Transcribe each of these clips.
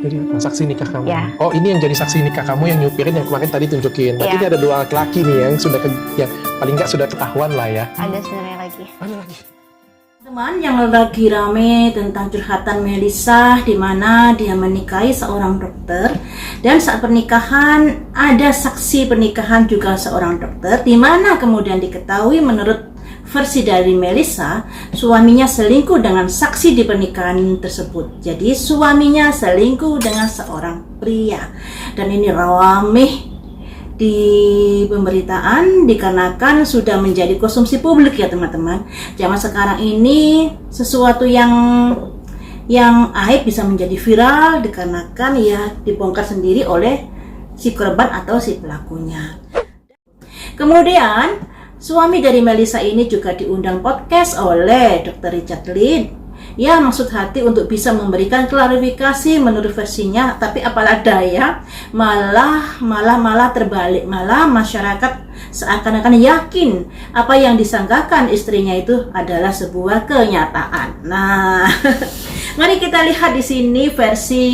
Jadi saksi nikah kamu. Ya. Oh, ini yang jadi saksi nikah kamu yang nyupirin yang kemarin tadi tunjukin. Berarti Ya. ini ada 2 laki-laki nih yang sudah yang paling nggak sudah ketahuan lah ya. Ada sebenarnya lagi. Ada lagi. Teman yang lagi rame tentang curhatan Melisa di mana dia menikahi seorang dokter dan saat pernikahan ada saksi pernikahan juga seorang dokter di mana kemudian diketahui menurut versi dari Melisa suaminya selingkuh dengan saksi di pernikahan tersebut. Jadi suaminya selingkuh dengan seorang pria dan ini ramai di pemberitaan dikarenakan sudah menjadi konsumsi publik ya teman-teman. Zaman sekarang ini sesuatu yang aib bisa menjadi viral dikarenakan ya dibongkar sendiri oleh si korban atau si pelakunya. Kemudian suami dari Melisa ini juga diundang podcast oleh Dr. Richard Lin. Ya, maksud hati untuk bisa memberikan klarifikasi menurut versinya, tapi apalah daya, malah terbalik, malah masyarakat seakan-akan yakin apa yang disangkakan istrinya itu adalah sebuah kenyataan. Nah, mari kita lihat di sini versi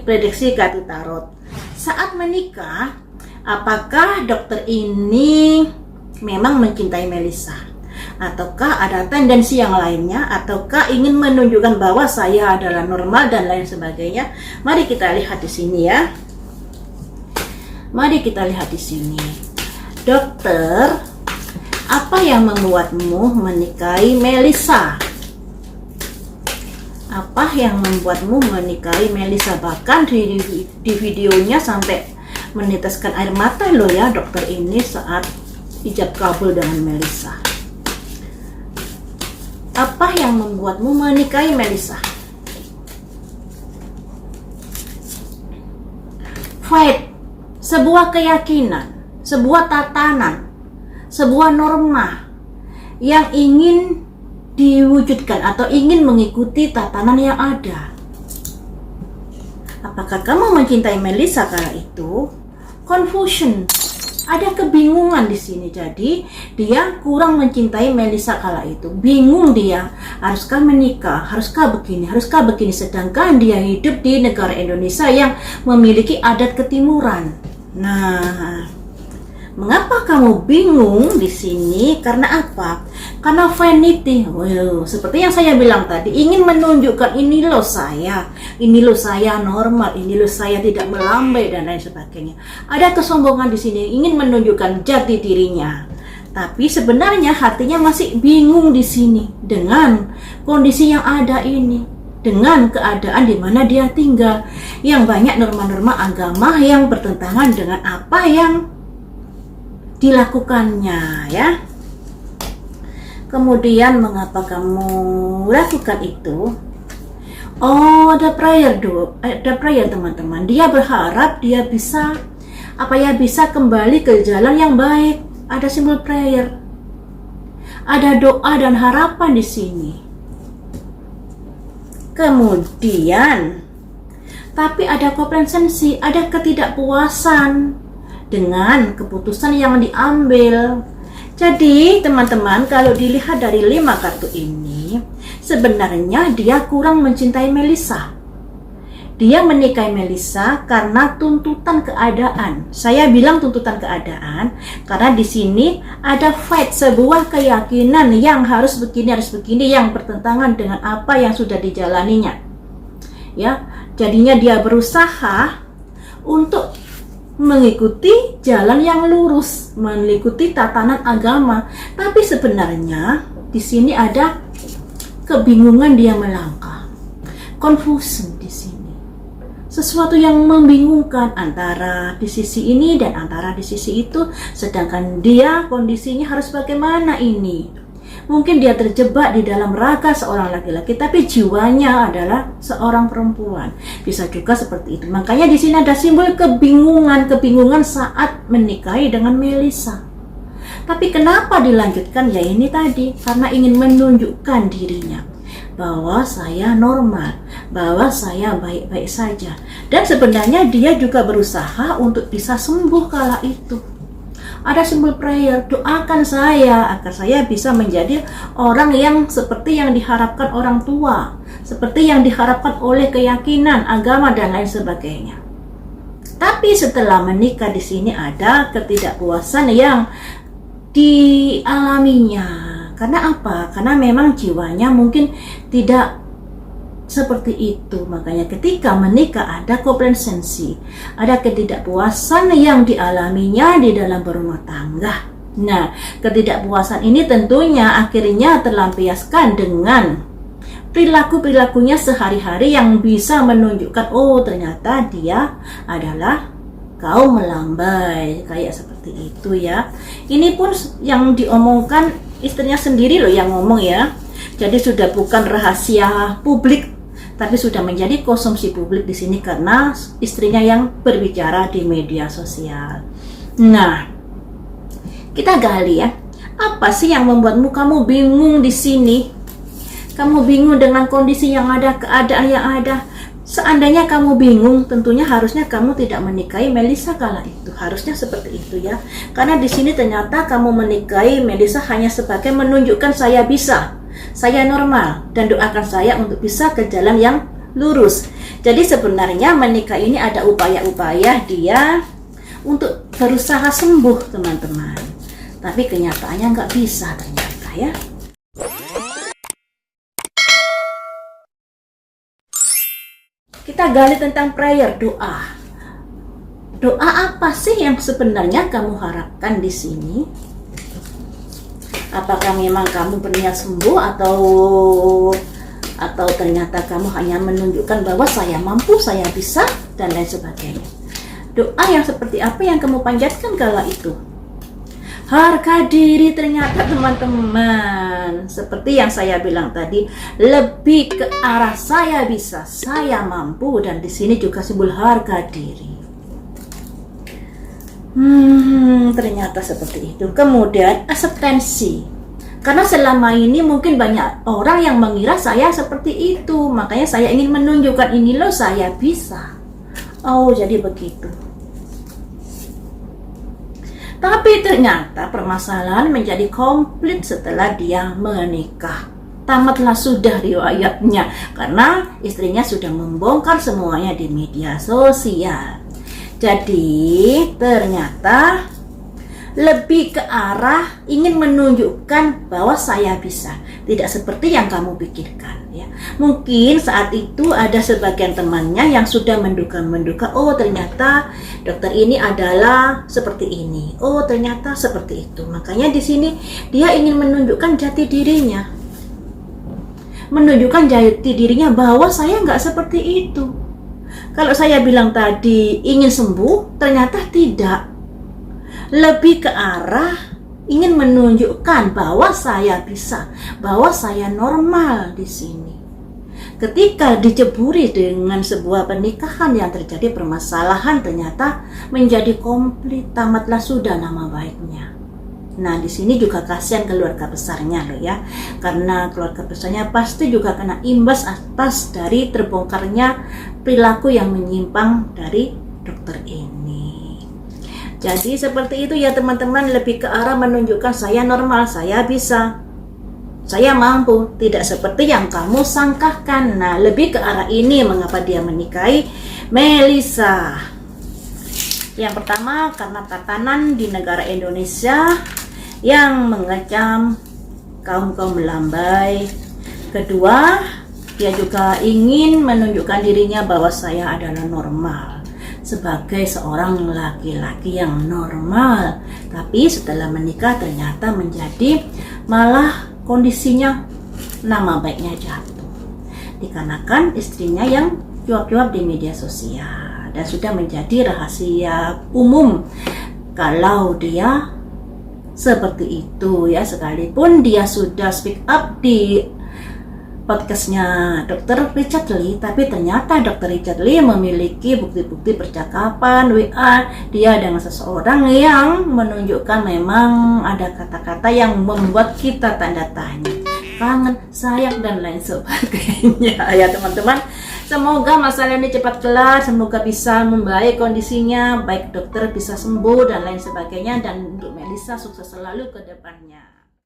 prediksi kartu tarot. Saat menikah, apakah dokter ini memang mencintai Melisa? Ataukah ada tendensi yang lainnya, ataukah ingin menunjukkan bahwa saya adalah normal dan lain sebagainya? Mari kita lihat di sini ya. Mari kita lihat di sini. Dokter, apa yang membuatmu menikahi Melisa? Apa yang membuatmu menikahi Melisa? Bahkan di videonya sampai meneteskan air mata loh ya dokter ini saat ijab kabul dengan Melisa. Apa yang membuatmu menikahi Melisa? Fight, sebuah keyakinan, sebuah tatanan, sebuah norma yang ingin diwujudkan atau ingin mengikuti tatanan yang ada. Apakah kamu mencintai Melisa kala itu? Confusion. Ada kebingungan di sini. Jadi dia kurang mencintai Melisa kala itu. Bingung dia, haruskah menikah, haruskah begini, sedangkan dia hidup di negara Indonesia yang memiliki adat ketimuran. Nah, mengapa kamu bingung di sini? Karena apa? Karena vanity. Seperti yang saya bilang tadi, ingin menunjukkan ini loh saya normal, ini loh saya tidak melambai dan lain sebagainya. Ada kesombongan di sini, ingin menunjukkan jati dirinya. Tapi sebenarnya hatinya masih bingung di sini dengan kondisi yang ada ini, dengan keadaan di mana dia tinggal, yang banyak norma-norma agama yang bertentangan dengan apa yang dilakukannya ya. Kemudian mengapa kamu lakukan itu? Oh, ada prayer teman-teman. Dia berharap dia bisa bisa kembali ke jalan yang baik. Ada simbol prayer. Ada doa dan harapan di sini. Kemudian tapi ada komplasensi, ada ketidakpuasan dengan keputusan yang diambil. Jadi teman-teman, kalau dilihat dari 5 kartu ini, sebenarnya dia kurang mencintai Melisa. Dia menikahi Melisa karena tuntutan keadaan. Saya bilang tuntutan keadaan karena di sini ada fight, sebuah keyakinan yang harus begini, yang bertentangan dengan apa yang sudah dijalaninya. Ya, jadinya dia berusaha untuk mengikuti jalan yang lurus, mengikuti tatanan agama. Tapi sebenarnya di sini ada kebingungan dia melangkah. Confusion di sini. Sesuatu yang membingungkan antara di sisi ini dan antara di sisi itu, sedangkan dia kondisinya harus bagaimana ini? Mungkin dia terjebak di dalam raga seorang laki-laki, tapi jiwanya adalah seorang perempuan. Bisa juga seperti itu. Makanya di sini ada simbol kebingungan saat menikahi dengan Melisa. Tapi kenapa dilanjutkan? Ya ini tadi, karena ingin menunjukkan dirinya bahwa saya normal, bahwa saya baik-baik saja. Dan sebenarnya dia juga berusaha untuk bisa sembuh kala itu. Ada simbol prayer, doakan saya agar saya bisa menjadi orang yang seperti yang diharapkan orang tua. seperti yang diharapkan oleh keyakinan, agama dan lain sebagainya. Tapi setelah menikah di sini ada ketidakpuasan yang dialaminya. Karena apa? Karena memang jiwanya mungkin tidak seperti itu. Makanya ketika menikah ada komplasensi, ada ketidakpuasan yang dialaminya di dalam berumah tangga. Nah, ketidakpuasan ini tentunya akhirnya terlampiaskan dengan perilaku-perilakunya sehari-hari yang bisa menunjukkan, oh ternyata dia adalah kaum melambai, kayak seperti itu ya. Ini pun yang diomongkan istrinya sendiri loh yang ngomong ya. Jadi sudah bukan rahasia publik, tapi sudah menjadi konsumsi publik di sini karena istrinya yang berbicara di media sosial. Nah, kita gali ya. Apa sih yang membuatmu kamu bingung di sini? Kamu bingung dengan kondisi yang ada, keadaan yang ada. Seandainya kamu bingung, tentunya harusnya kamu tidak menikahi Melisa kala itu. Harusnya seperti itu ya. Karena di sini ternyata kamu menikahi Melisa hanya sebagai menunjukkan saya bisa, saya normal, dan doakan saya untuk bisa ke jalan yang lurus. Jadi sebenarnya menikah ini ada upaya-upaya dia untuk berusaha sembuh, teman-teman. Tapi kenyataannya nggak bisa ternyata ya. Kita gali tentang prayer, doa. Doa apa sih yang sebenarnya kamu harapkan di sini? Apakah memang kamu berniat sembuh atau ternyata kamu hanya menunjukkan bahwa saya mampu, saya bisa dan lain sebagainya. Doa yang seperti apa yang kamu panjatkan kala itu? Harga diri ternyata teman-teman, seperti yang saya bilang tadi, lebih ke arah saya bisa, saya mampu, dan di sini juga simbol harga diri. Ternyata seperti itu. Kemudian akseptansi, karena selama ini mungkin banyak orang yang mengira saya seperti itu, makanya saya ingin menunjukkan ini loh saya bisa. Oh jadi begitu. Tapi ternyata permasalahan menjadi komplit setelah dia menikah. Tamatlah sudah riwayatnya karena istrinya sudah membongkar semuanya di media sosial. Jadi ternyata lebih ke arah ingin menunjukkan bahwa saya bisa, tidak seperti yang kamu pikirkan ya. Mungkin saat itu ada sebagian temannya yang sudah menduga-menduga, oh ternyata dokter ini adalah seperti ini, oh ternyata seperti itu. Makanya di sini dia ingin menunjukkan jati dirinya, menunjukkan jati dirinya bahwa saya nggak seperti itu. Kalau saya bilang tadi ingin sembuh, ternyata tidak. Lebih ke arah ingin menunjukkan bahwa saya bisa, bahwa saya normal di sini. Ketika diceburi dengan sebuah pernikahan yang terjadi permasalahan, ternyata menjadi komplit, tamatlah sudah nama baiknya. Nah, di sini juga kasihan keluarga besarnya loh ya. Karena keluarga besarnya pasti juga kena imbas atas dari terbongkarnya perilaku yang menyimpang dari dokter ini. Jadi seperti itu ya teman-teman, lebih ke arah menunjukkan saya normal, saya bisa, saya mampu, tidak seperti yang kamu sangkakan. Nah, lebih ke arah ini mengapa dia menikahi Melisa. Yang pertama karena tatanan di negara Indonesia yang mengecam kaum melambai. Kedua, dia juga ingin menunjukkan dirinya bahwa saya adalah normal sebagai seorang laki-laki yang normal. Tapi setelah menikah ternyata menjadi malah kondisinya nama baiknya jatuh, dikarenakan istrinya yang cuap-cuap di media sosial dan sudah menjadi rahasia umum kalau dia seperti itu ya. Sekalipun dia sudah speak up di podcastnya Dr. Richard Lee, tapi ternyata Dr. Richard Lee memiliki bukti-bukti percakapan WA dia dengan seseorang yang menunjukkan memang ada kata-kata yang membuat kita tanda tanya, kangen, sayang, dan lain sebagainya ya teman-teman. Semoga masalah ini cepat kelar, semoga bisa membaik kondisinya, baik dokter bisa sembuh dan lain sebagainya, dan untuk Melisa sukses selalu ke depannya.